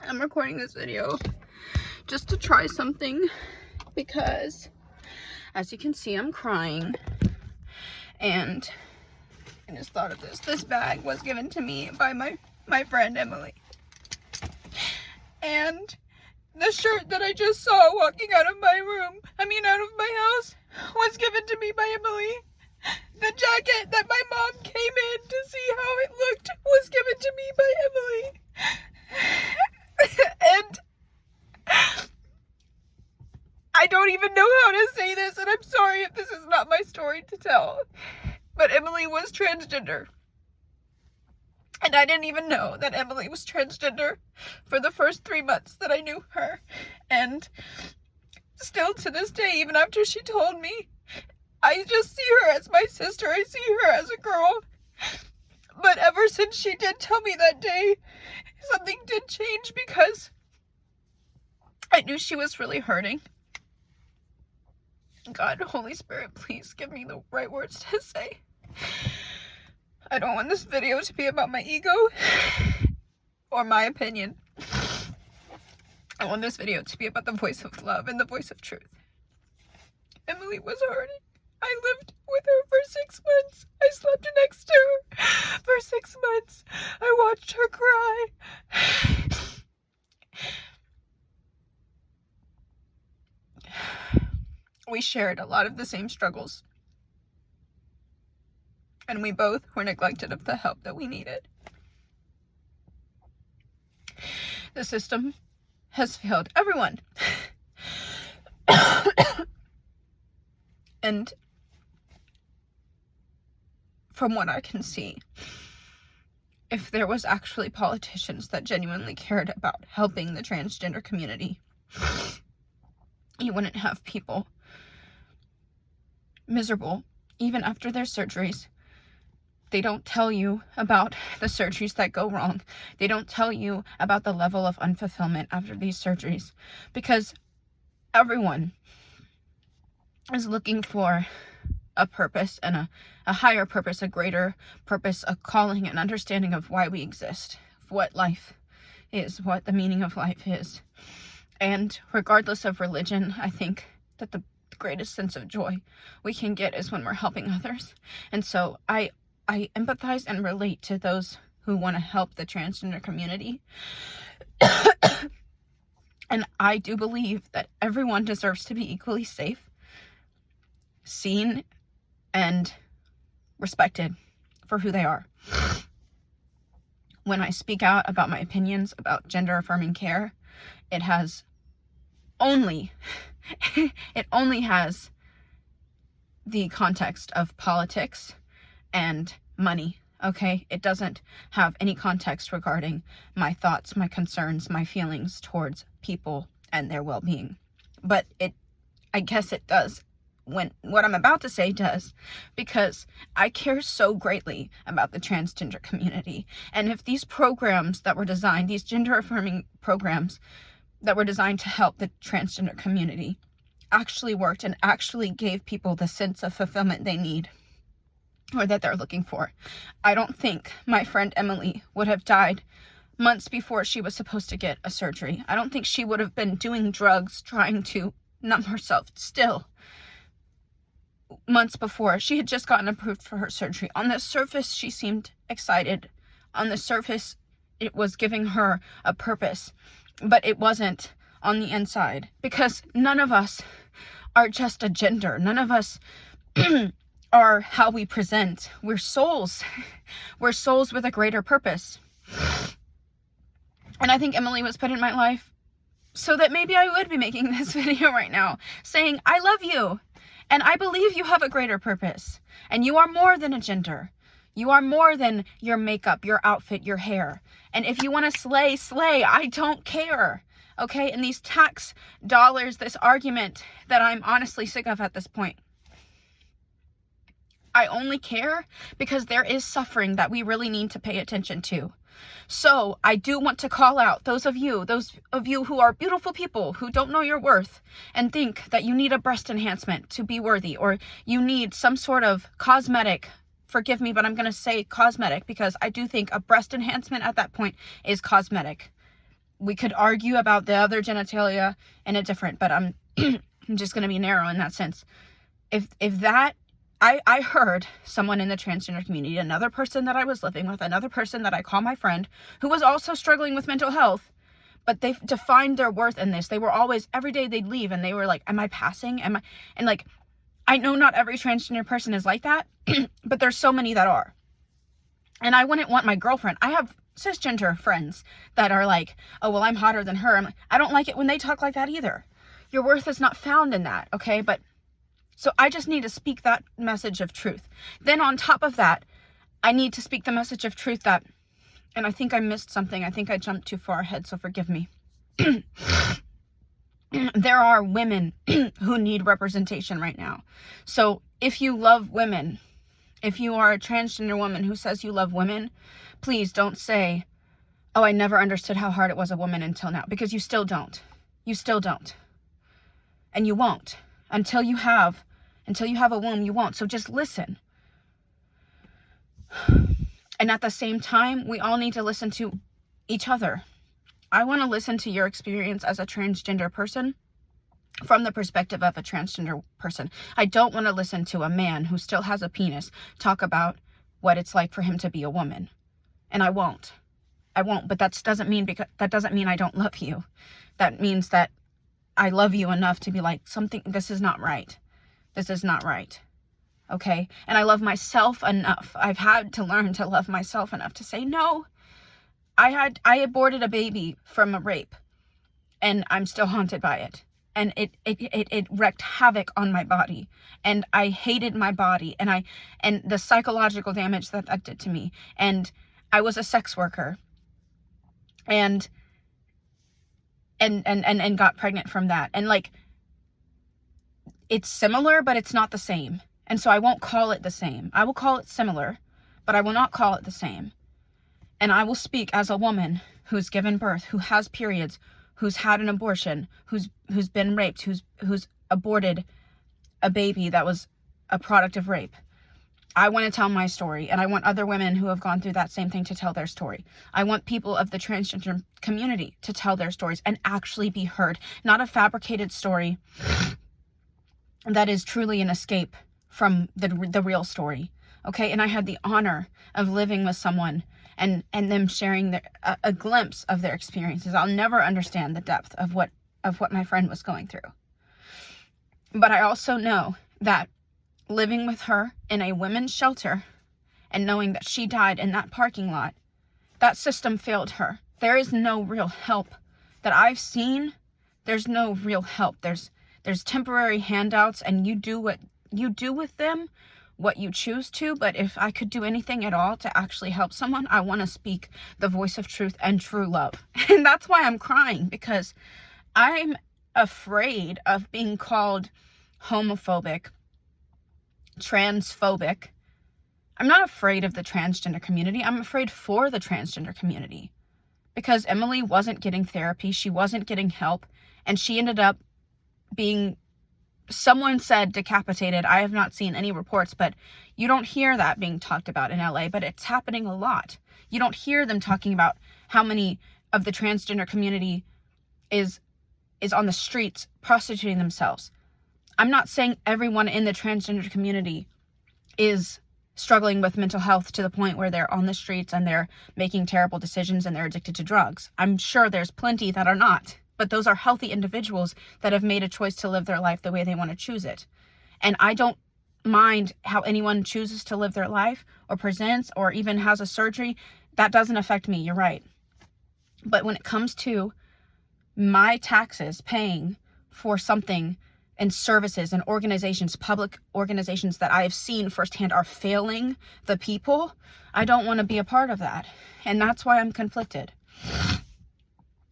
I'm recording this video just to try something because, as you can see, I'm crying. And I just thought of this. This bag was given to me by my friend Emily. And the shirt that I just saw walking out of my house, was given to me by Emily. The jacket that my mom came in to see how it looked was given to me by Emily. And I don't even know how to say this, and I'm sorry if this is not my story to tell, but Emily was transgender. And I didn't even know that Emily was transgender for the first 3 months that I knew her. And still to this day, even after she told me, I just see her as my sister. I see her as a girl. But ever since she did tell me that day, something did change, because I knew she was really hurting. God, Holy Spirit, please give me the right words to say. I don't want this video to be about my ego or my opinion. I want this video to be about the voice of love and the voice of truth. Emily was hurting. I lived with her for 6 months. I slept next to her for 6 months. I watched her cry. We shared a lot of the same struggles. And we both were neglected of the help that we needed. The system has failed everyone. And from what I can see, if there was actually politicians that genuinely cared about helping the transgender community, you wouldn't have people miserable even after their surgeries. They don't tell you about the surgeries that go wrong. They don't tell you about the level of unfulfillment after these surgeries, because everyone is looking for a purpose and a higher purpose, a greater purpose, a calling, an understanding of why we exist, of what life is, what the meaning of life is. And regardless of religion, I think that the greatest sense of joy we can get is when we're helping others. And so I empathize and relate to those who want to help the transgender community. And I do believe that everyone deserves to be equally safe, seen, and respected for who they are. When I speak out about my opinions about gender affirming care, it only has the context of politics and money, okay? It doesn't have any context regarding my thoughts, my concerns, my feelings towards people and their well-being. But I guess it does. When what I'm about to say does, because I care so greatly about the transgender community. And if these programs that were designed, these gender affirming programs that were designed to help the transgender community, actually worked and actually gave people the sense of fulfillment they need, or that they're looking for, I don't think my friend Emily would have died months before she was supposed to get a surgery. I don't think she would have been doing drugs, trying to numb herself still, months before. She had just gotten approved for her surgery. On the surface, she seemed excited. On the surface, it was giving her a purpose, but it wasn't on the inside, because none of us are just a gender. None of us are how we present. We're souls. We're souls with a greater purpose. And I think Emily was put in my life so that maybe I would be making this video right now, saying, I love you. And I believe you have a greater purpose. And you are more than a gender. You are more than your makeup, your outfit, your hair. And if you want to slay, slay. I don't care. Okay? And these tax dollars, this argument that I'm honestly sick of at this point. I only care because there is suffering that we really need to pay attention to. So I do want to call out those of you who are beautiful people who don't know your worth and think that you need a breast enhancement to be worthy, or you need some sort of cosmetic, forgive me, but I'm going to say cosmetic, because I do think a breast enhancement at that point is cosmetic. we could argue about the other genitalia in a different, but I'm just going to be narrow in that sense. If that, I heard someone in the transgender community, another person that I was living with, another person that I call my friend, who was also struggling with mental health, but they defined their worth in this. They were always, every day they'd leave and they were like, am I passing? And like, I know not every transgender person is like that, but there's so many that are. And I wouldn't want my girlfriend. I have cisgender friends that are like, oh, well, I'm hotter than her. I'm like, I don't like it when they talk like that either. Your worth is not found in that, okay? But so I just need to speak that message of truth. Then on top of that, I need to speak the message of truth that, and I think I missed something. I think I jumped too far ahead, so forgive me. There are women who need representation right now. So if you love women, if you are a transgender woman who says you love women, please don't say, oh, I never understood how hard it was a woman until now, because you still don't. You still don't. And you won't. Until you have a womb, you won't. So just listen. And at the same time, we all need to listen to each other. I want to listen to your experience as a transgender person from the perspective of a transgender person. I don't want to listen to a man who still has a penis talk about what it's like for him to be a woman. And I won't. But that doesn't mean I don't love you. That means that I love you enough to be like, this is not right. This is not right. Okay? And I love myself enough. I've had to learn to love myself enough to say, no, I aborted a baby from a rape and I'm still haunted by it. And it wreaked havoc on my body. And I hated my body and the psychological damage that did to me. And I was a sex worker and got pregnant from that. And like, it's similar, but it's not the same. And so I won't call it the same. I will call it similar, but I will not call it the same. And I will speak as a woman who's given birth, who has periods, who's had an abortion, who's been raped, who's aborted a baby that was a product of rape. I want to tell my story, and I want other women who have gone through that same thing to tell their story. I want people of the transgender community to tell their stories and actually be heard, not a fabricated story that is truly an escape from the real story. Okay, and I had the honor of living with someone and them sharing a glimpse of their experiences. I'll never understand the depth of what my friend was going through. But I also know that living with her in a women's shelter and knowing that she died in that parking lot, that system failed her. There is no real help that I've seen. There's no real help. There's temporary handouts, and you do what you do with them, what you choose to. But if I could do anything at all to actually help someone, I want to speak the voice of truth and true love. And that's why I'm crying, because I'm afraid of being called homophobic, transphobic. I'm not afraid of the transgender community. I'm afraid for the transgender community, because Emily wasn't getting therapy. She wasn't getting help, and she ended up being, someone said, decapitated. I have not seen any reports, but you don't hear that being talked about in LA, but it's happening a lot. You don't hear them talking about how many of the transgender community is on the streets prostituting themselves. I'm not saying everyone in the transgender community is struggling with mental health to the point where they're on the streets and they're making terrible decisions and they're addicted to drugs. I'm sure there's plenty that are not. But those are healthy individuals that have made a choice to live their life the way they want to choose it. And I don't mind how anyone chooses to live their life or presents or even has a surgery. That doesn't affect me, you're right. But when it comes to my taxes paying for something and services and organizations, public organizations that I have seen firsthand are failing the people, I don't want to be a part of that. And that's why I'm conflicted.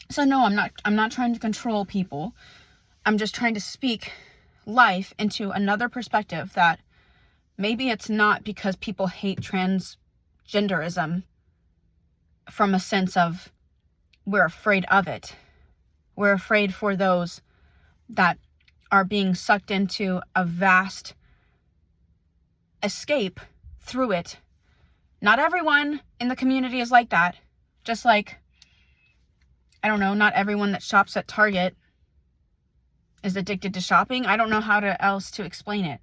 So no, I'm not trying to control people. I'm just trying to speak life into another perspective, that maybe it's not because people hate transgenderism from a sense of we're afraid of it. We're afraid for those that are being sucked into a vast escape through it. Not everyone in the community is like that. Just like I don't know, not everyone that shops at Target is addicted to shopping. I don't know how else to explain it.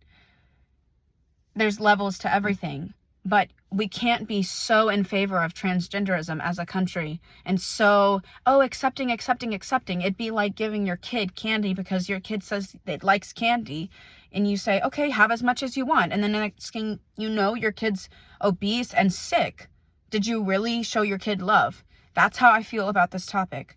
There's levels to everything, but we can't be so in favor of transgenderism as a country and so, accepting. It'd be like giving your kid candy because your kid says it likes candy, and you say, okay, have as much as you want. And then the next thing you know, your kid's obese and sick. Did you really show your kid love? That's how I feel about this topic.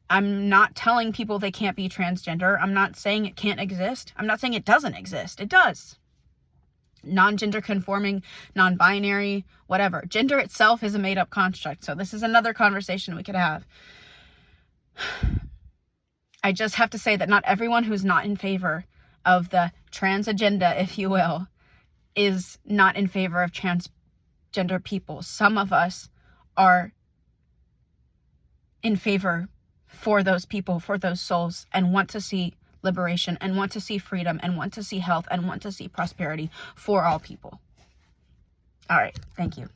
I'm not telling people they can't be transgender. I'm not saying it can't exist. I'm not saying it doesn't exist. It does. Non-gender conforming, non-binary, whatever. Gender itself is a made-up construct. So this is another conversation we could have. I just have to say that not everyone who's not in favor of the trans agenda, if you will, is not in favor of transgender people. Some of us are in favor for those people, for those souls, and want to see liberation, and want to see freedom, and want to see health, and want to see prosperity for all people. All right. Thank you.